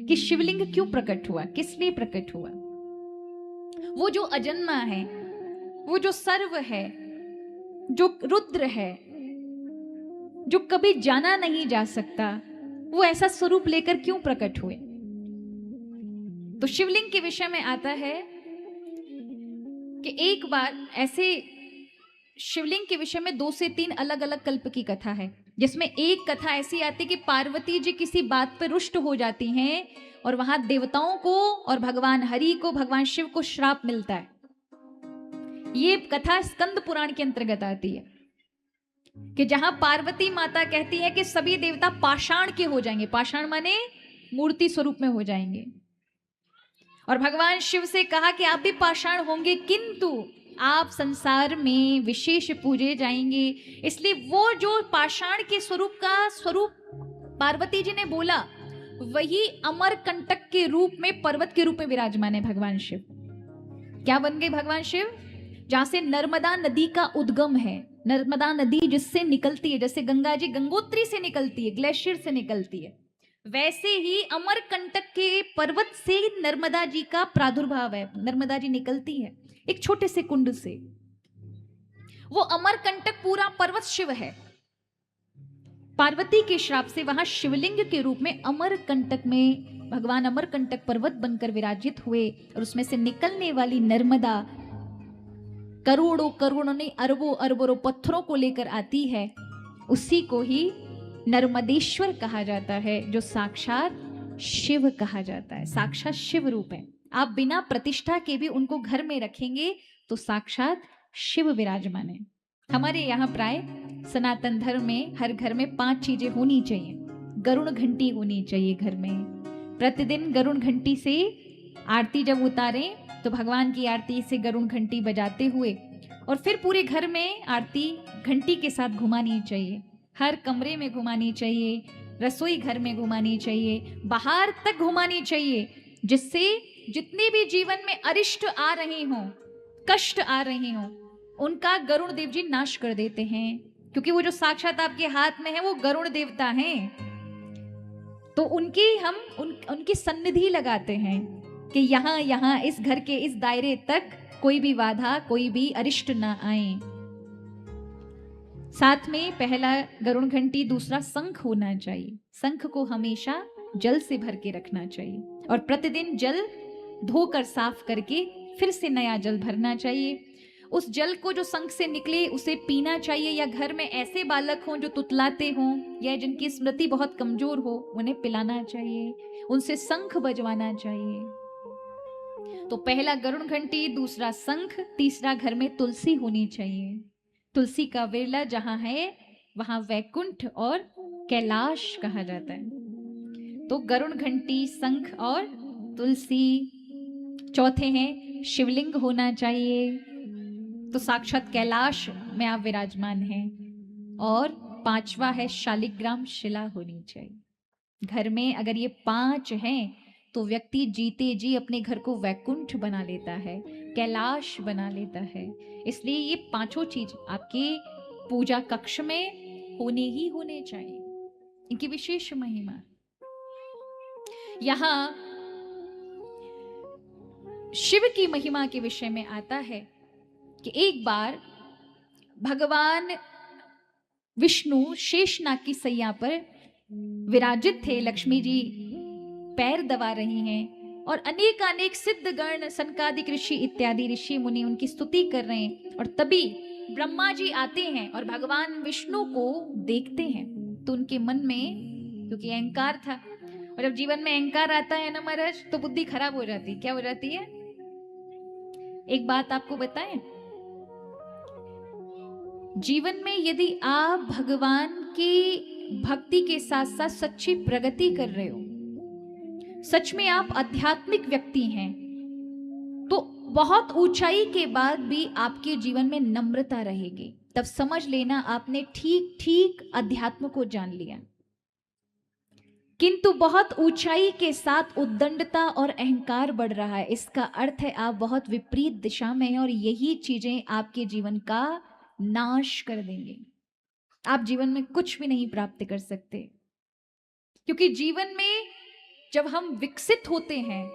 कि शिवलिंग क्यों प्रकट हुआ, किस लिए प्रकट हुआ। वो जो अजन्मा है, वो जो सर्व है, जो रुद्र है, जो कभी जाना नहीं जा सकता, वो ऐसा स्वरूप लेकर क्यों प्रकट हुए। तो शिवलिंग के विषय में आता है कि एक बार ऐसे शिवलिंग के विषय में 2 से 3 अलग अलग कल्प की कथा है, जिसमें एक कथा ऐसी आती है कि पार्वती जी किसी बात पर रुष्ट हो जाती हैं और वहां देवताओं को और भगवान हरि को, भगवान शिव को श्राप मिलता है। ये कथा स्कंद पुराण के अंतर्गत आती है कि जहां पार्वती माता कहती है कि सभी देवता पाषाण के हो जाएंगे, पाषाण माने मूर्ति स्वरूप में हो जाएंगे, और भगवान शिव से कहा कि आप भी पाषाण होंगे किंतु आप संसार में विशेष पूजे जाएंगे। इसलिए वो जो पाषाण के स्वरूप का स्वरूप पार्वती जी ने बोला, वही अमरकंटक के रूप में, पर्वत के रूप में विराजमान है भगवान शिव। क्या बन गए भगवान शिव? जहां से नर्मदा नदी का उद्गम है, नर्मदा नदी जिससे निकलती है, जैसे गंगा जी गंगोत्री से निकलती है, ग्लेशियर से निकलती है, वैसे ही अमरकंटक के पर्वत से नर्मदा जी का प्रादुर्भाव है। नर्मदा जी निकलती है एक छोटे से कुंड से। वो अमरकंटक पूरा पर्वत शिव है। पार्वती के श्राप से वहां शिवलिंग के रूप में अमरकंटक में भगवान अमरकंटक पर्वत बनकर विराजित हुए, और उसमें से निकलने वाली नर्मदा करोड़ों करोड़ों नहीं, अरबों अरबों पत्थरों को लेकर आती है। उसी को ही नर्मदेश्वर कहा जाता है, जो साक्षात शिव कहा जाता है, साक्षात शिव रूप है। आप बिना प्रतिष्ठा के भी उनको घर में रखेंगे तो साक्षात शिव विराजमान है। हमारे यहाँ प्राय सनातन धर्म में हर घर में 5 चीजें होनी चाहिए। गरुड़ घंटी होनी चाहिए घर में, प्रतिदिन गरुड़ घंटी से आरती जब उतारें तो भगवान की आरती से गरुड़ घंटी बजाते हुए, और फिर पूरे घर में आरती घंटी के साथ घुमानी चाहिए, हर कमरे में घुमानी चाहिए, रसोई घर में घुमानी चाहिए, बाहर तक घुमानी चाहिए, जिससे जितने भी जीवन में अरिष्ट आ रहे हों, कष्ट आ रहे हों, उनका गरुड़ देव जी नाश कर देते हैं। क्योंकि वो जो साक्षात आपके हाथ में है वो गरुड़ देवता हैं, तो उनकी सन्निधि लगाते हैं कि यहाँ इस घर के इस दायरे तक कोई भी बाधा, कोई भी अरिष्ट ना आए। साथ में पहला गरुड़ घंटी, दूसरा शंख होना चाहिए। शंख को हमेशा जल से भर के रखना चाहिए, और प्रतिदिन जल धोकर साफ करके फिर से नया जल भरना चाहिए। उस जल को जो शंख से निकले उसे पीना चाहिए, या घर में ऐसे बालक हों जो तुतलाते हों या जिनकी स्मृति बहुत कमजोर हो, उन्हें पिलाना चाहिए, उनसे शंख बजवाना चाहिए। तो पहला गरुड़ घंटी, दूसरा शंख, तीसरा घर में तुलसी होनी चाहिए। तुलसी का विरला जहां है वहां वैकुंठ और कैलाश कहा जाता है। तो गरुड़ घंटी, शंख और तुलसी। चौथे हैं शिवलिंग होना चाहिए, तो साक्षात कैलाश में आप विराजमान हैं। और 5वां है शालिग्राम शिला होनी चाहिए। घर में अगर ये 5 हैं तो व्यक्ति जीते जी अपने घर को वैकुंठ बना लेता है, कैलाश बना लेता है। इसलिए ये 5 चीज आपके पूजा कक्ष में होने ही होने चाहिए। इनकी विशेष महिमा। यहां शिव की महिमा के विषय में आता है कि एक बार भगवान विष्णु शेषनाग की सैया पर विराजित थे। लक्ष्मी जी पैर दबा रही हैं और अनेक सिद्ध गण, सनकादिक ऋषि इत्यादि ऋषि मुनि उनकी स्तुति कर रहे हैं। और तभी ब्रह्मा जी आते हैं और भगवान विष्णु को देखते हैं, तो उनके मन में, क्योंकि अहंकार था, और जब जीवन में अहंकार आता है ना महाराज, तो बुद्धि खराब हो जाती है। क्या हो जाती है? एक बात आपको बताएं, जीवन में यदि आप भगवान की भक्ति के साथ साथ सच्ची प्रगति कर रहे हो, सच में आप आध्यात्मिक व्यक्ति हैं, तो बहुत ऊंचाई के बाद भी आपके जीवन में नम्रता रहेगी। तब समझ लेना आपने ठीक ठीक अध्यात्म को जान लिया। किंतु बहुत ऊंचाई के साथ उद्दंडता और अहंकार बढ़ रहा है, इसका अर्थ है आप बहुत विपरीत दिशा में हैं, और यही चीजें आपके जीवन का नाश कर देंगे। आप जीवन में कुछ भी नहीं प्राप्त कर सकते, क्योंकि जीवन में जब हम विकसित होते हैं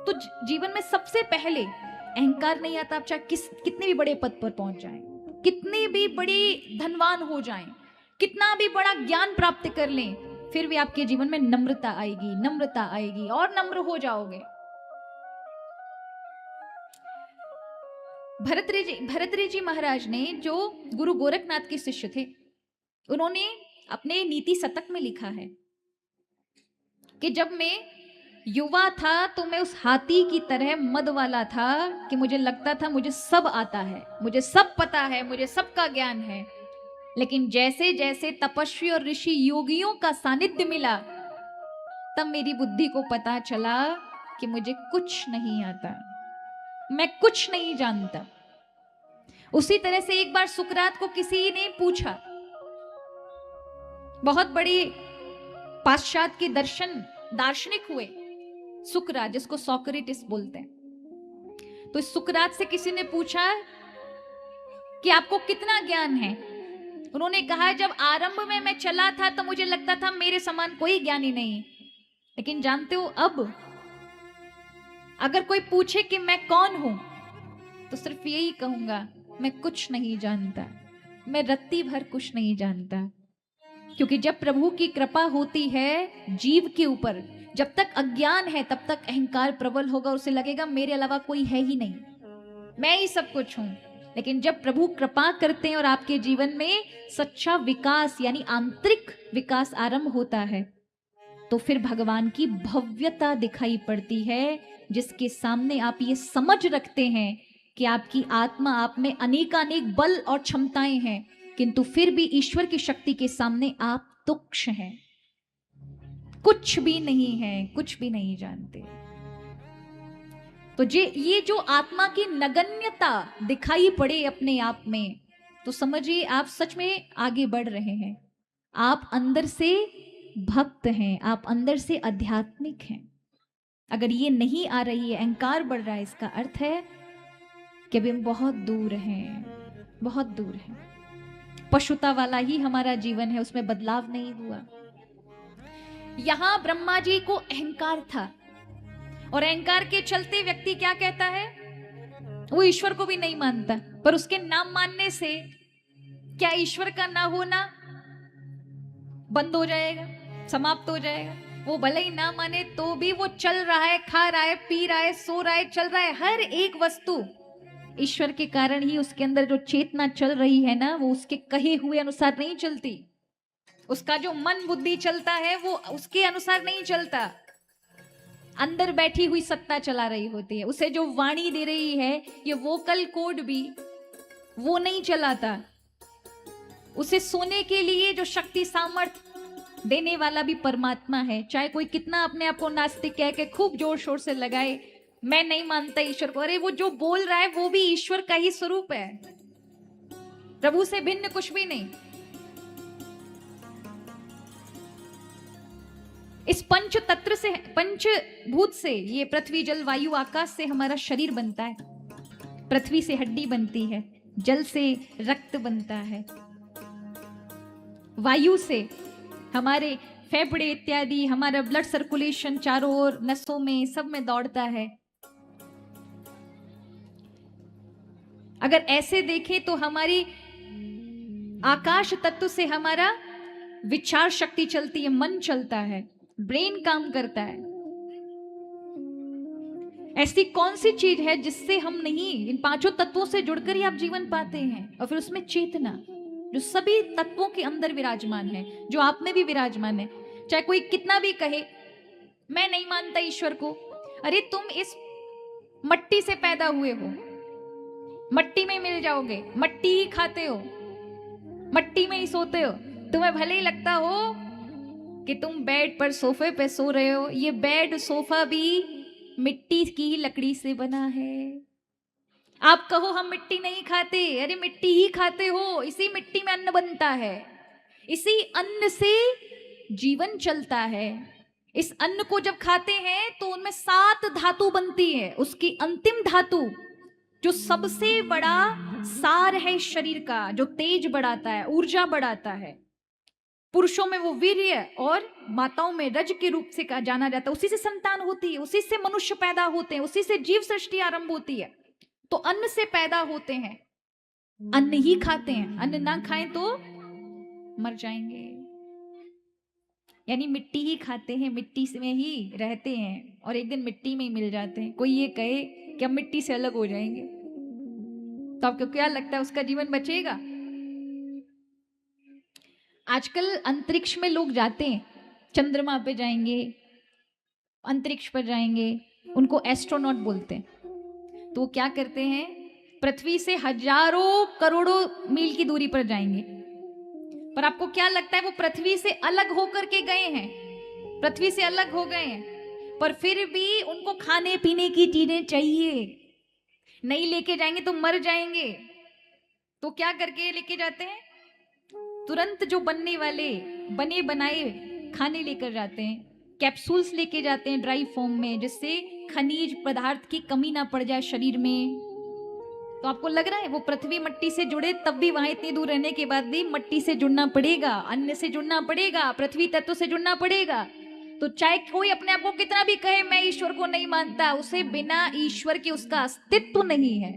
तो जीवन में सबसे पहले अहंकार नहीं आता। आप चाहे कितने भी बड़े पद पर पहुंच जाएं, कितने भी बड़े धनवान हो जाएं, कितना भी बड़ा ज्ञान प्राप्त कर लें, फिर भी आपके जीवन में नम्रता आएगी, नम्रता आएगी और नम्र हो जाओगे। भरतरी जी महाराज ने, जो गुरु गोरखनाथ के शिष्य थे, उन्होंने अपने नीति शतक में लिखा है कि जब मैं युवा था तो मैं उस हाथी की तरह मद वाला था कि मुझे लगता था मुझे सब आता है, मुझे सब पता है, मुझे सबका ज्ञान है। लेकिन जैसे जैसे तपस्वी और ऋषि योगियों का सानिध्य मिला, तब मेरी बुद्धि को पता चला कि मुझे कुछ नहीं आता, मैं कुछ नहीं जानता। उसी तरह से एक बार सुकरात को किसी ने पूछा, बहुत बड़े पाश्चात्य के दार्शनिक हुए सुकरात, जिसको सोक्रेटिस बोलते हैं। तो सुकरात से किसी ने पूछा कि आपको कितना ज्ञान है? उन्होंने कहा, जब आरंभ में मैं चला था तो मुझे लगता था मेरे समान कोई ज्ञानी नहीं, लेकिन जानते हो अब अगर कोई पूछे कि मैं कौन हूं तो सिर्फ यही कहूंगा, मैं कुछ नहीं जानता, मैं रत्ती भर कुछ नहीं जानता। क्योंकि जब प्रभु की कृपा होती है जीव के ऊपर, जब तक अज्ञान है तब तक अहंकार प्रबल होगा, उसे लगेगा मेरे अलावा कोई है ही नहीं, मैं ही सब कुछ हूं। लेकिन जब प्रभु कृपा करते हैं और आपके जीवन में सच्चा विकास यानी आंतरिक विकास आरंभ होता है, तो फिर भगवान की भव्यता दिखाई पड़ती है, जिसके सामने आप ये समझ रखते हैं कि आपकी आत्मा, आप में अनेकानेक बल और क्षमताएं हैं, किंतु फिर भी ईश्वर की शक्ति के सामने आप तुच्छ हैं, कुछ भी नहीं है, कुछ भी नहीं जानते। तो ये जो आत्मा की नगण्यता दिखाई पड़े अपने आप में, तो समझिए आप सच में आगे बढ़ रहे हैं, आप अंदर से भक्त हैं, आप अंदर से आध्यात्मिक हैं। अगर ये नहीं आ रही है, अहंकार बढ़ रहा है, इसका अर्थ है कि अभी हम बहुत दूर हैं, बहुत दूर हैं। पशुता वाला ही हमारा जीवन है, उसमें बदलाव नहीं हुआ। यहां ब्रह्मा जी को अहंकार था, और अहंकार के चलते व्यक्ति क्या कहता है, वो ईश्वर को भी नहीं मानता, पर उसके नाम मानने से क्या ईश्वर का ना होना बंद हो जाएगा, समाप्त हो जाएगा? वो भले ही ना माने तो भी वो चल रहा है, खा रहा है, पी रहा है, सो रहा है, चल रहा है, हर एक वस्तु ईश्वर के कारण ही उसके अंदर जो चेतना चल रही है ना, वो उसके कहे हुए अनुसार नहीं चलती। उसका जो मन बुद्धि चलता है वो उसके अनुसार नहीं चलता, अंदर बैठी हुई सत्ता चला रही होती है। उसे जो वाणी दे रही है, ये वोकल कोड भी वो नहीं चलाता। उसे सोने के लिए जो शक्ति सामर्थ देने वाला भी परमात्मा है। चाहे कोई कितना अपने आप को नास्तिक कह के खूब जोर शोर से लगाए, मैं नहीं मानता ईश्वर को, अरे वो जो बोल रहा है वो भी ईश्वर का ही स्वरूप है, प्रभु से भिन्न कुछ भी नहीं। इस पंच तत्व से, पंचभूत से, ये पृथ्वी जल वायु आकाश से हमारा शरीर बनता है। पृथ्वी से हड्डी बनती है, जल से रक्त बनता है, वायु से हमारे फेफड़े इत्यादि, हमारा ब्लड सर्कुलेशन चारों ओर नसों में सब में दौड़ता है। अगर ऐसे देखें तो हमारी आकाश तत्व से हमारा विचार शक्ति चलती है, मन चलता है, ब्रेन काम करता है। ऐसी कौन सी चीज है जिससे हम नहीं, इन पांचों तत्वों से जुड़कर ही आप जीवन पाते हैं। और फिर उसमें चेतना जो सभी तत्वों के अंदर विराजमान है, जो आप में भी विराजमान है। चाहे कोई कितना भी कहे मैं नहीं मानता ईश्वर को, अरे तुम इस मट्टी से पैदा हुए हो, मट्टी में मिल जाओगे, मट्टी ही खाते हो, मट्टी में ही सोते हो। तुम्हें भले ही लगता हो कि तुम बेड पर सोफे पे सो रहे हो, ये बेड सोफा भी मिट्टी की लकड़ी से बना है। आप कहो हम मिट्टी नहीं खाते, अरे मिट्टी ही खाते हो, इसी मिट्टी में अन्न बनता है, इसी अन्न से जीवन चलता है। इस अन्न को जब खाते हैं तो उनमें 7 धातु बनती है। उसकी अंतिम धातु जो सबसे बड़ा सार है इस शरीर का, जो तेज बढ़ाता है, ऊर्जा बढ़ाता है, पुरुषों में वो वीर्य और माताओं में रज के रूप से जाना जाता है, उसी से संतान होती है, उसी से मनुष्य पैदा होते हैं, उसी से जीव सृष्टि आरंभ होती है। तो अन्न से पैदा होते हैं, अन्न ही खाते हैं, अन्न ना खाएं तो मर जाएंगे। यानी मिट्टी ही खाते हैं, मिट्टी में ही रहते हैं और एक दिन मिट्टी में ही मिल जाते हैं। कोई ये कहे कि हम मिट्टी से अलग हो जाएंगे तो आपको क्या लगता है उसका जीवन बचेगा? आजकल अंतरिक्ष में लोग जाते हैं, चंद्रमा पे जाएंगे, अंतरिक्ष पर जाएंगे, उनको एस्ट्रोनॉट बोलते हैं। तो वो क्या करते हैं, पृथ्वी से हजारों करोड़ों मील की दूरी पर जाएंगे। पर आपको क्या लगता है वो पृथ्वी से अलग होकर के गए हैं, पृथ्वी से अलग हो गए हैं, पर फिर भी उनको खाने पीने की चीजें चाहिए। नहीं लेके जाएंगे तो मर जाएंगे। तो क्या करके लेके जाते हैं, तुरंत जो बनने वाले बने बनाए खाने लेकर जाते हैं, कैप्सूल्स लेके जाते हैं ड्राई फॉर्म में, जिससे खनिज पदार्थ की कमी ना पड़ जाए शरीर में। तो आपको लग रहा है वो पृथ्वी मट्टी से जुड़े, तब भी वहां इतनी दूर रहने के बाद भी मट्टी से जुड़ना पड़ेगा, अन्न से जुड़ना पड़ेगा, पृथ्वी तत्व से जुड़ना पड़ेगा। तो चाहे कोई अपने आप को कितना भी कहे मैं ईश्वर को नहीं मानता, उसे बिना ईश्वर के उसका अस्तित्व नहीं है।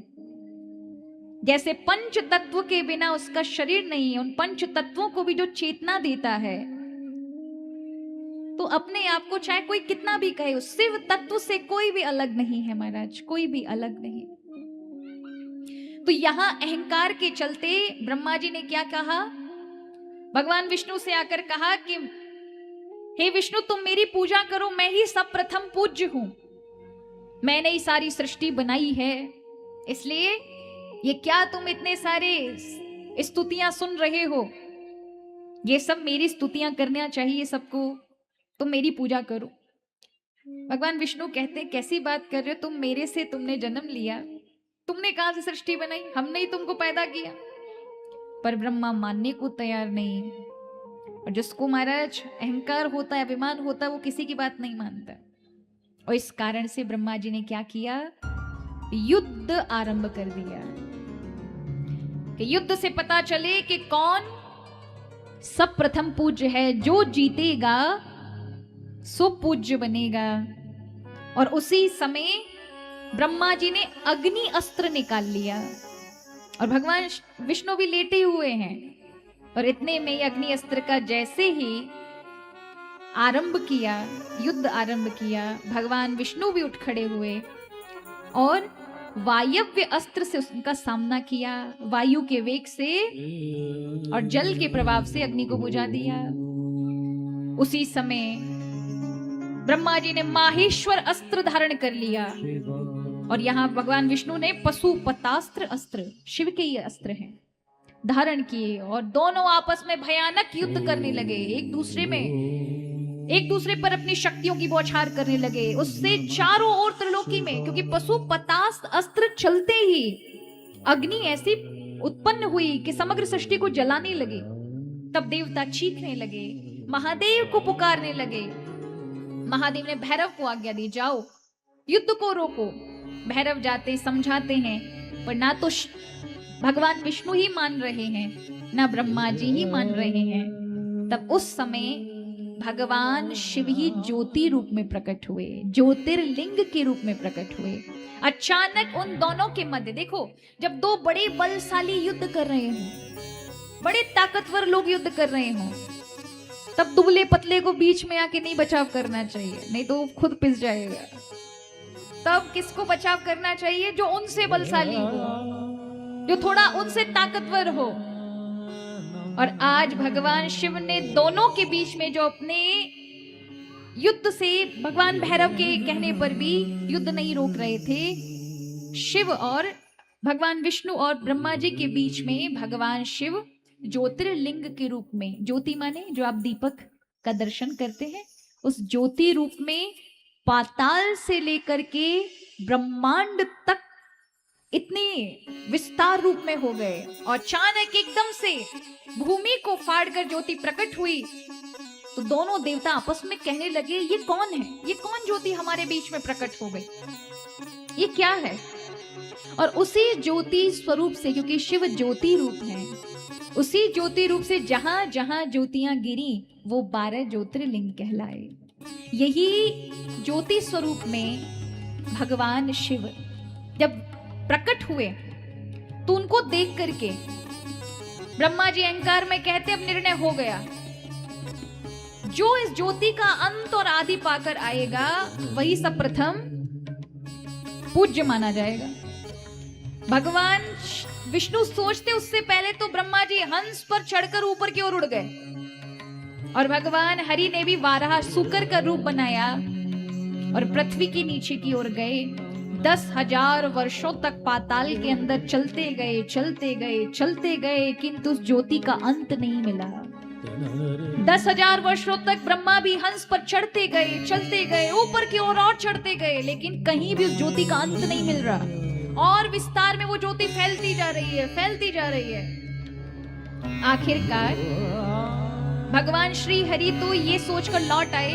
जैसे पंच तत्व के बिना उसका शरीर नहीं है, उन पंच तत्वों को भी जो चेतना देता है, तो अपने आप को चाहे कोई कितना भी कहे, उस शिव तत्व से कोई भी अलग नहीं है महाराज, कोई भी अलग नहीं। तो यहां अहंकार के चलते ब्रह्मा जी ने क्या कहा, भगवान विष्णु से आकर कहा कि हे विष्णु तुम मेरी पूजा करो, मैं ही सब प्रथम पूज्य हूं, मैंने ही सारी सृष्टि बनाई है, इसलिए ये क्या तुम इतने सारे स्तुतियां सुन रहे हो, ये सब मेरी स्तुतियां करना चाहिए सबको, तुम मेरी पूजा करो। भगवान विष्णु कहते हैं कैसी बात कर रहे हो तुम, मेरे से तुमने जन्म लिया, तुमने कहां से सृष्टि बनाई, हमने ही तुमको पैदा किया। पर ब्रह्मा मानने को तैयार नहीं। और जिसको महाराज अहंकार होता है, अभिमान होता है, वो किसी की बात नहीं मानता। और इस कारण से ब्रह्मा जी ने क्या किया, युद्ध आरंभ कर दिया कि युद्ध से पता चले कि कौन सब प्रथम पूज्य है, जो जीतेगा सो पूज्य बनेगा। और उसी समय ब्रह्मा जी ने अग्नि अस्त्र निकाल लिया और भगवान विष्णु भी लेटे हुए हैं। और इतने में अग्नि अस्त्र का जैसे ही आरंभ किया, युद्ध आरंभ किया, भगवान विष्णु भी उठ खड़े हुए और वायव्य अस्त्र से उनका सामना किया, वायु के वेग से और जल के प्रभाव से अग्नि को बुझा दिया। उसी समय ब्रह्मा जी ने माहेश्वर अस्त्र धारण कर लिया और यहाँ भगवान विष्णु ने पशुपतास्त्र अस्त्र, शिव के ये अस्त्र हैं, धारण किए और दोनों आपस में भयानक युद्ध करने लगे, एक दूसरे पर अपनी शक्तियों की बौछार करने लगे। उससे चारों ओर त्रिलोकी में, क्योंकि पशुपतास्त्र अस्त्र चलते ही अग्नि ऐसी उत्पन्न हुई कि समग्र सृष्टि को जलाने लगे। तब देवता चीखने लगे, महादेव को पुकारने लगे। महादेव ने भैरव को आज्ञा दी, जाओ युद्ध को रोको। भैरव जाते समझाते हैं, पर ना तो भगवान विष्णु ही मान रहे हैं, ना ब्रह्मा जी ही मान रहे हैं। तब उस समय भगवान शिव ही ज्योति रूप में प्रकट हुए, ज्योतिर्लिंग के रूप में प्रकट हुए। अचानक उन दोनों के मध्य, देखो जब दो बड़े बलशाली युद्ध कर रहे हों, बड़े ताकतवर लोग युद्ध कर रहे हों, तब दुबले पतले को बीच में आके नहीं बचाव करना चाहिए, नहीं तो खुद पिस जाएगा। तब किसको बचाव करना चाहिए, जो उनसे बलशाली हो, जो थोड़ा उनसे ताकतवर हो। और आज भगवान शिव ने दोनों के बीच में जो अपने युद्ध से, भगवान भैरव के कहने पर भी युद्ध नहीं रोक रहे थे, शिव और भगवान विष्णु और ब्रह्मा जी के बीच में भगवान शिव ज्योतिर्लिंग के रूप में, ज्योति माने जो आप दीपक का दर्शन करते हैं, उस ज्योति रूप में पाताल से लेकर के ब्रह्मांड तक इतने विस्तार रूप में हो गए। और अचानक एकदम से भूमि को फाड़कर ज्योति प्रकट हुई, तो दोनों देवता आपस में कहने लगे, ये कौन है, ये कौन ज्योति हमारे बीच में प्रकट हो गई, ये क्या है। और उसी ज्योति स्वरूप से, क्योंकि शिव ज्योति रूप है, उसी ज्योति रूप से जहां जहां ज्योतियां गिरी वो 12 ज्योतिर्लिंग कहलाए। यही ज्योति स्वरूप में भगवान शिव जब प्रकट हुए तो उनको देख करके ब्रह्मा जी अहंकार में कहते अब निर्णय हो गया, जो इस ज्योति का अंत और आदि पाकर आएगा वही सर्वप्रथम पूज्य माना जाएगा। भगवान विष्णु सोचते उससे पहले तो ब्रह्मा जी हंस पर चढ़कर ऊपर की ओर उड़ गए और भगवान हरि ने भी वाराह सुकर का रूप बनाया और पृथ्वी के नीचे की ओर गए। 10,000 वर्षों तक पाताल के अंदर चलते गए चलते गए चलते गए, किंतु उस ज्योति का अंत नहीं मिला। 10,000 वर्षों तक ब्रह्मा भी हंस पर चढ़ते गए चलते गए, ऊपर की ओर और चढ़ते गए, लेकिन कहीं भी उस ज्योति का अंत नहीं मिल रहा और विस्तार में वो ज्योति फैलती जा रही है, फैलती जा रही है। आखिरकार भगवान श्री हरि तो ये सोचकर लौट आए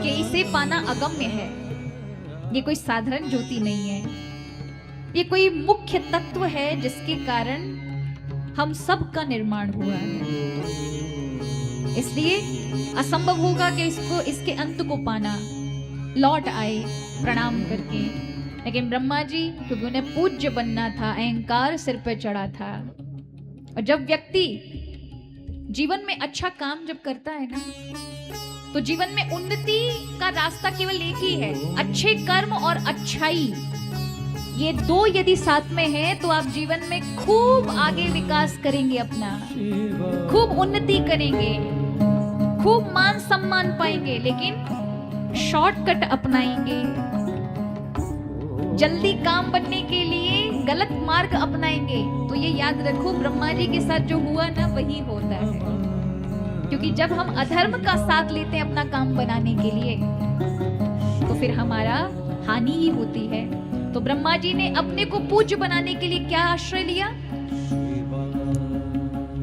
कि इसे पाना अगम्य है, ये कोई साधारण ज्योति नहीं है, ये कोई मुख्य तत्व है जिसके कारण हम सब का निर्माण हुआ है, इसलिए असंभव होगा कि इसके अंत को पाना। लौट आए प्रणाम करके, लेकिन ब्रह्मा जी क्योंकि उन्हें पूज्य बनना था, अहंकार सिर पे चढ़ा था। और जब व्यक्ति जीवन में अच्छा काम जब करता है ना, तो जीवन में उन्नति का रास्ता केवल एक ही है, अच्छे कर्म और अच्छाई। ये दो यदि साथ में है तो आप जीवन में खूब आगे विकास करेंगे, अपना खूब उन्नति करेंगे, खूब मान सम्मान पाएंगे। लेकिन शॉर्टकट अपनाएंगे, जल्दी काम बनने के लिए गलत मार्ग अपनाएंगे, तो ये याद रखो ब्रह्मा जी के साथ जो हुआ ना वही होता है। क्योंकि जब हम अधर्म का साथ लेते हैं अपना काम बनाने के लिए, तो फिर हमारा हानि ही होती है। तो ब्रह्मा जी ने अपने को पूज्य बनाने के लिए क्या आश्रय लिया?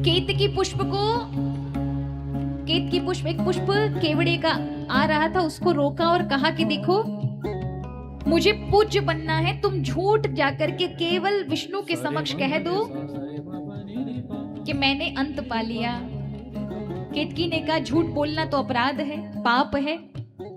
केतकी पुष्प को, केतकी पुष्प, एक पुष्प केवड़े का आ रहा था, उसको रोका और कहा कि देखो मुझे पूज्य बनना है, तुम झूठ जाकर के केवल विष्णु के समक्ष कह दो कि मैंने अंत पा लिया। केतकी ने कहा झूठ बोलना तो अपराध है, पाप है।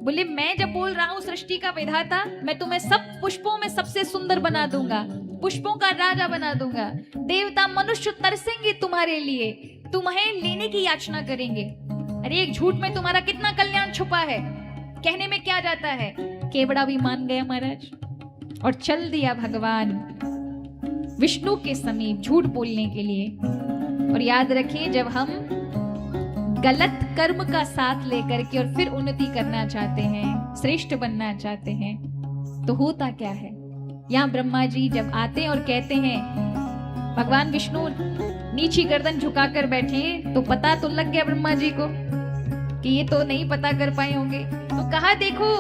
बोले मैं जब बोल रहा हूँ सृष्टि का विधाता, मैं तुम्हें सब पुष्पों में सबसे सुंदर बना दूंगा, पुष्पों का राजा बना दूंगा, देवता मनुष्य तरसेंगे तुम्हारे लिए, तुम्हें लेने की याचना करेंगे। अरे एक झूठ में तुम्हारा कितना कल्याण छुपा है, कहने में क्या जाता है। केवड़ा भी मान गया महाराज और चल दिया भगवान विष्णु के समीप झूठ बोलने के लिए। और याद रखिए, जब हम गलत कर्म का साथ लेकर के और फिर उन्नति करना चाहते हैं, श्रेष्ठ बनना चाहते हैं, तो होता क्या है। यहाँ ब्रह्मा जी जब आते हैं और कहते हैं, भगवान विष्णु नीची गर्दन झुकाकर बैठे, तो पता तो लग गया ब्रह्मा जी को कि ये तो नहीं पता कर पाए होंगे। तो कहा देखो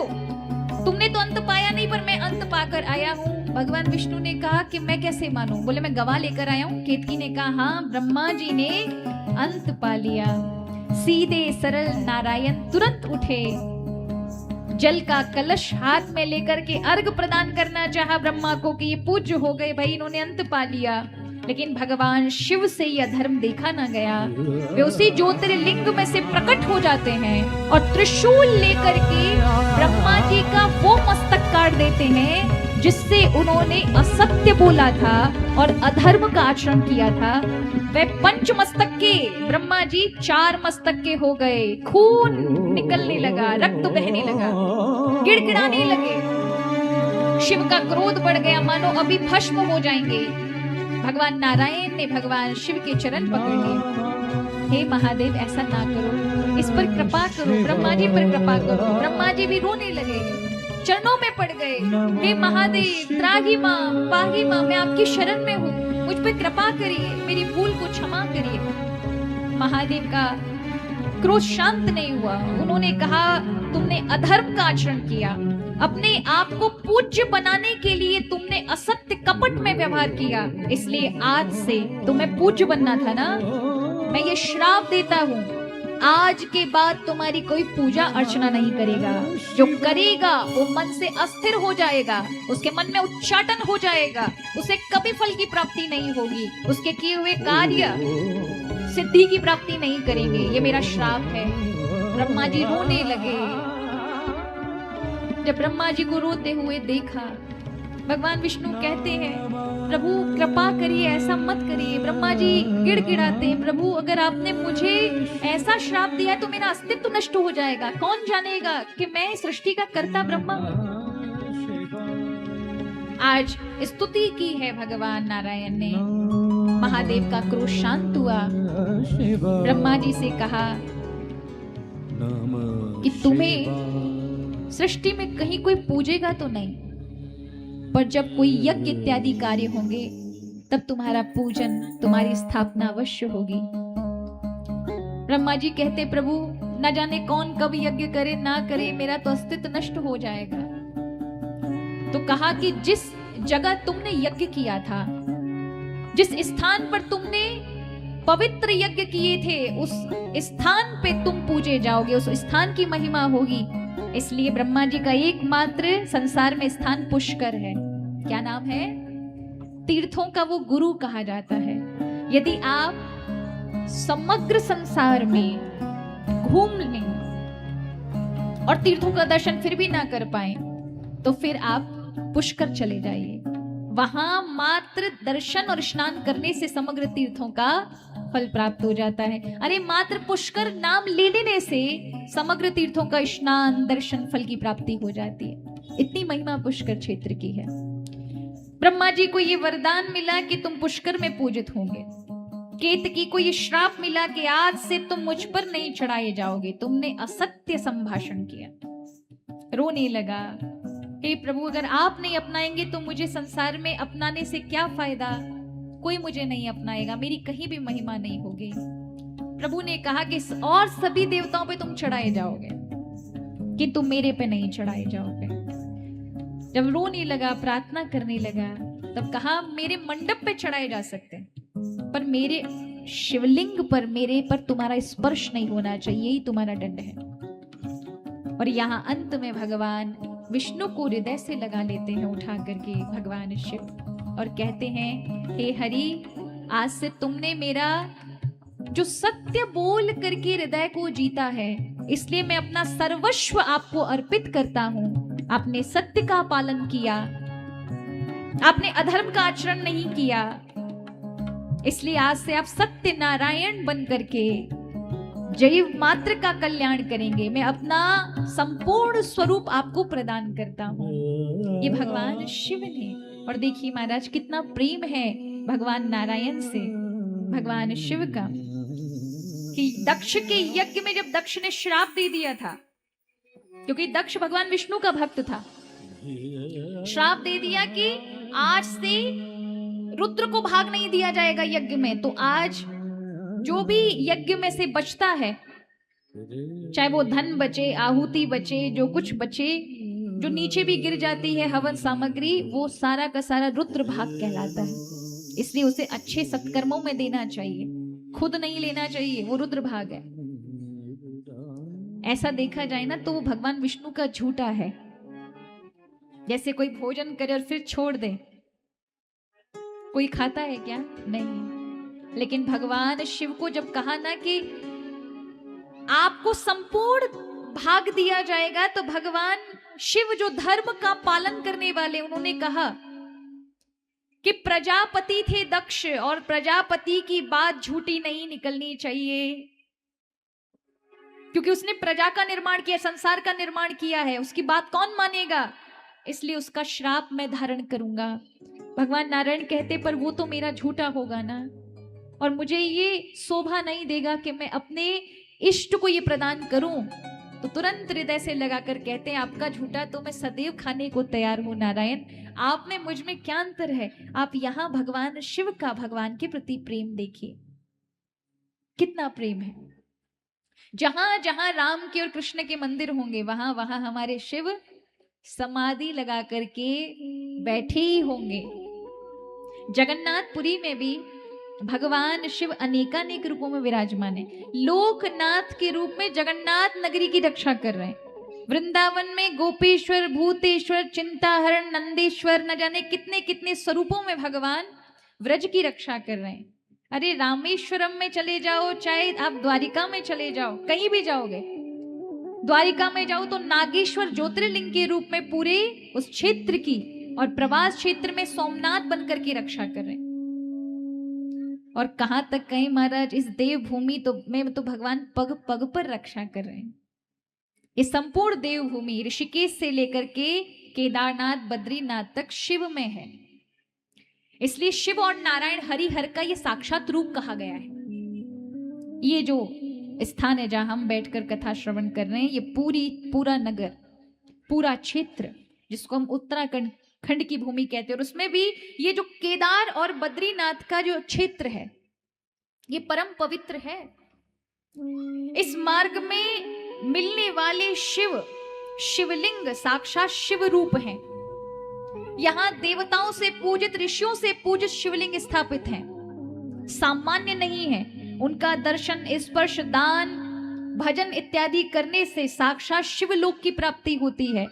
तुमने तो अंत पाया नहीं, पर मैं अंत पाकर आया हूँ। भगवान विष्णु ने कहा कि मैं कैसे मानूं? बोले मैं गवाह लेकर आया हूँ। केतकी ने कहा हाँ, ब्रह्मा जी ने अंत पा लिया। सीधे सरल नारायण तुरंत उठे, जल का कलश हाथ में लेकर के अर्घ प्रदान करना चाहा ब्रह्मा को कि ये पूज्य हो गए भाई, इन्होंने अंत पा लिया। लेकिन भगवान शिव से यह धर्म देखा ना गया। वे उसी ज्योतिर्लिंग में से प्रकट हो जाते हैं और त्रिशूल लेकर के ब्रह्मा जी का वो मस्तक काट देते हैं जिससे उन्होंने असत्य बोला था और अधर्म का आचरण किया था। वे पंच मस्तक के ब्रह्मा जी 4 मस्तक के हो गए। खून निकलने लगा, रक्त बहने लगा, गिड़गिड़ाने लगे। शिव का क्रोध बढ़ गया, मानो अभी भस्म हो जाएंगे। भगवान नारायण ने भगवान शिव के चरण पकड़ लिए। हे महादेव ऐसा ना करो, इस पर कृपा करो, ब्रह्मा जी पर कृपा करो। ब्रह्मा जी भी रोने लगे, चरणों में पड़ गए। हे महादेव त्राही मां, पाही मां, मैं आपकी शरण में हूँ, मुझ पर कृपा करिए, मेरी भूल को क्षमा करिए। महादेव का क्रोध शांत नहीं हुआ। उन्होंने कहा तुमने अधर्म का आचरण किया, अपने आप को पूज्य बनाने के लिए तुमने असत्य कपट में व्यवहार किया, इसलिए आज से तुम्हें पूज्य बनना था ना। मैं ये श्राप देता हूँ, आज के बाद तुम्हारी कोई पूजा अर्चना नहीं करेगा। जो करेगा वो मन से अस्थिर हो जाएगा, उसके मन में उच्चाटन हो जाएगा, उसे कभी फल की प्राप्ति नहीं होगी, उसके किए हुए कार्य सिद्धि की प्राप्ति नहीं करेंगे, ये मेरा श्राप है। ब्रह्मा जी रोने लगे। जब ब्रह्मा जी को रोते हुए देखा, भगवान विष्णु कहते हैं प्रभु कृपा करिए, ऐसा मत करिए। ब्रह्मा जी गिड़गिड़ाते हैं, प्रभु अगर आपने मुझे ऐसा श्राप दिया है तो मेरा अस्तित्व नष्ट हो जाएगा, कौन जानेगा कि मैं सृष्टि का कर्ता ब्रह्मा हूं। आज स्तुति की है भगवान नारायण ने, महादेव का क्रोध शांत हुआ। ब्रह्मा जी से कहा कि तुम्हें सृष्टि में कहीं कोई पूजेगा तो नहीं, पर जब कोई यज्ञ इत्यादि कार्य होंगे तब तुम्हारा पूजन, तुम्हारी स्थापना अवश्य होगी। ब्रह्मा जी कहते प्रभु न जाने कौन कब यज्ञ करे ना करे, मेरा तो अस्तित्व नष्ट हो जाएगा। तो कहा कि जिस जगह तुमने यज्ञ किया था, जिस स्थान पर तुमने पवित्र यज्ञ किए थे, उस स्थान पे तुम पूजे जाओगे, उस स्थान की महिमा होगी। इसलिए ब्रह्मा जी का एकमात्र संसार में स्थान पुष्कर है। क्या नाम है? तीर्थों का वो गुरु कहा जाता है। यदि आप समग्र संसार में घूम लें और तीर्थों का दर्शन फिर भी ना कर पाए, तो फिर आप पुष्कर चले जाइए। वहां मात्र दर्शन और स्नान करने से समग्र तीर्थों का फल प्राप्त हो जाता है। अरे मात्र पुष्कर नाम ले लेने से समग्र तीर्थों का स्नान, दर्शन, फल की प्राप्ति हो जाती है। इतनी महिमा पुष्कर क्षेत्र की है। ब्रह्मा जी को ये वरदान मिला कि तुम पुष्कर में पूजित होंगे। केतकी को ये श्राप मिला कि आज से तुम मुझ पर नहीं चढ़ाए जाओगे, तुमने असत्य संभाषण किया। रोने लगा, हे प्रभु अगर आप नहीं अपनाएंगे तो मुझे संसार में अपनाने से क्या फायदा, कोई मुझे नहीं अपनाएगा, मेरी कहीं भी महिमा नहीं होगी। प्रभु ने कहा कि और सभी देवताओं पे तुम चढ़ाए जाओगे, कि तुम मेरे पे नहीं चढ़ाए जाओगे। जब रोने लगा, प्रार्थना करने लगा, तब कहा मेरे मंडप पे चढ़ाए जा सकते हैं, पर मेरे शिवलिंग पर, मेरे पर तुम्हारा स्पर्श नहीं होना चाहिए, यही तुम्हारा दंड है। और यहाँ अंत में भगवान विष्णु को हृदय से लगा लेते हैं उठा करके भगवान शिव, और कहते हैं हे हरि, आज से तुमने मेरा जो सत्य बोल करके हृदय को जीता है, इसलिए मैं अपना सर्वस्व आपको अर्पित करता हूं। आपने सत्य का पालन किया, आपने अधर्म का आचरण नहीं किया, इसलिए आज से आप सत्य नारायण बन करके जीव मात्र का कल्याण करेंगे। मैं अपना संपूर्ण स्वरूप आपको प्रदान करता हूँ। ये भगवान शिव ने, और देखिए महाराज कितना प्रेम है भगवान नारायण से, भगवान शिव का, कि दक्ष के यज्ञ में जब दक्ष ने श्राप दे दिया था, क्योंकि दक्ष भगवान विष्णु का भक्त था, श्राप दे दिया कि आज से रुद्र को भाग नहीं दिया जाएगा यज्ञ में। तो आज जो भी यज्ञ में से बचता है, चाहे वो धन बचे, आहुति बचे, जो कुछ बचे, जो नीचे भी गिर जाती है हवन सामग्री, वो सारा का सारा रुद्र भाग कहलाता है। इसलिए उसे अच्छे सत्कर्मों में देना चाहिए, खुद नहीं लेना चाहिए, वो रुद्र भाग है। ऐसा देखा जाए ना तो वो भगवान विष्णु का झूठा है। जैसे कोई भोजन करे और फिर छोड़ दे, कोई खाता है क्या? नहीं। लेकिन भगवान शिव को जब कहा ना कि आपको संपूर्ण भाग दिया जाएगा, तो भगवान शिव जो धर्म का पालन करने वाले, उन्होंने कहा कि प्रजापति थे दक्ष, और प्रजापति की बात झूठी नहीं निकलनी चाहिए, क्योंकि उसने प्रजा का निर्माण किया, संसार का निर्माण किया है, उसकी बात कौन मानेगा? इसलिए उसका श्राप मैं धारण करूंगा। भगवान नारायण कहते पर वो तो मेरा झूठा होगा ना, और मुझे ये शोभा नहीं देगा कि मैं अपने इष्ट को ये प्रदान करूं। तो तुरंत हृदय से लगाकर कहते हैं आपका झूठा तो मैं सदैव खाने को तैयार हूं नारायण, आप में मुझ में क्या अंतर है? आप यहाँ भगवान शिव का भगवान के प्रति प्रेम देखिए, कितना प्रेम है। जहां जहां राम के और कृष्ण के मंदिर होंगे, वहां वहां हमारे शिव समाधि लगा करके बैठे ही होंगे। जगन्नाथपुरी में भी भगवान शिव अनेकानेक रूपों में विराजमान है। लोकनाथ के रूप में जगन्नाथ नगरी की रक्षा कर रहे हैं। वृंदावन में गोपेश्वर, भूतेश्वर, चिंताहरण, नंदेश्वर, न जाने कितने कितने स्वरूपों में भगवान व्रज की रक्षा कर रहे हैं। अरे रामेश्वरम में चले जाओ, चाहे आप द्वारिका में चले जाओ, कहीं भी जाओगे, द्वारिका में जाओ तो नागेश्वर ज्योतिर्लिंग के रूप में पूरे उस क्षेत्र की और प्रवास क्षेत्र में सोमनाथ बनकर के रक्षा कर रहे हैं। और कहां तक कहें महाराज, इस देवभूमि तो में तो भगवान पग पग पर रक्षा कर रहे हैं। ये संपूर्ण देवभूमि ऋषिकेश से लेकर के केदारनाथ बद्रीनाथ तक शिव में है। इसलिए शिव और नारायण हरिहर का ये साक्षात रूप कहा गया है। ये जो स्थान है जहां हम बैठकर कथा श्रवण कर रहे हैं, ये पूरा नगर, पूरा क्षेत्र जिसको हम उत्तराखंड खंड की भूमि कहते हैं, और उसमें भी ये जो केदार और बद्रीनाथ का जो क्षेत्र है ये परम पवित्र है। इस मार्ग में मिलने वाले शिवलिंग साक्षात शिव रूप हैं। यहां देवताओं से पूजित, ऋषियों से पूजित शिवलिंग स्थापित हैं, सामान्य नहीं है। उनका दर्शन, स्पर्श, दान, भजन इत्यादि करने से साक्षात शिवलोक की प्राप्ति होती है।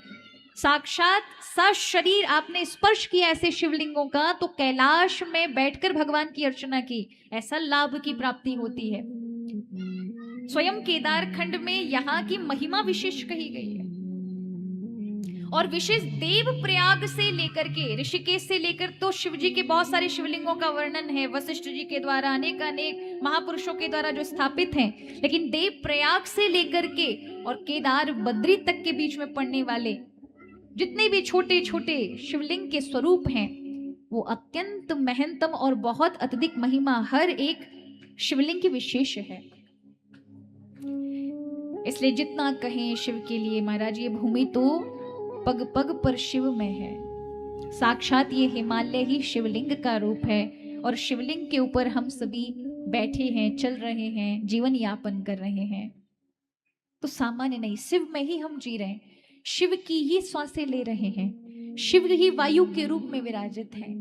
साक्षात सशरीर आपने स्पर्श किया ऐसे शिवलिंगों का तो कैलाश में बैठकर भगवान की अर्चना की, ऐसा लाभ की प्राप्ति होती है। स्वयं केदार खंड में यहाँ की महिमा विशेष कही गई है। और विशेष देव प्रयाग से लेकर के ऋषिकेश से लेकर तो शिव जी के बहुत सारे शिवलिंगों का वर्णन है वशिष्ठ जी के द्वारा, अनेक महापुरुषों के द्वारा जो स्थापित हैं। लेकिन देव प्रयाग से लेकर के और केदार बद्री तक के बीच में पड़ने वाले जितने भी छोटे छोटे शिवलिंग के स्वरूप हैं वो अत्यंत महंतम और बहुत अत्यधिक महिमा हर एक शिवलिंग की विशेष है। इसलिए जितना कहें शिव के लिए महाराज, ये भूमि तो पग पग पर शिव में है। साक्षात ये हिमालय ही शिवलिंग का रूप है और शिवलिंग के ऊपर हम सभी बैठे हैं, चल रहे हैं, जीवन यापन कर रहे हैं। तो सामान्य नहीं, शिव में ही हम जी रहे हैं, शिव की ही श्वासें ले रहे हैं, शिव ही वायु के रूप में विराजित है।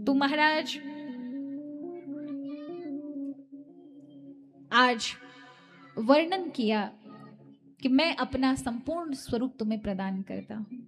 तो महाराज आज वर्णन किया कि मैं अपना संपूर्ण स्वरूप तुम्हें प्रदान करता हूं।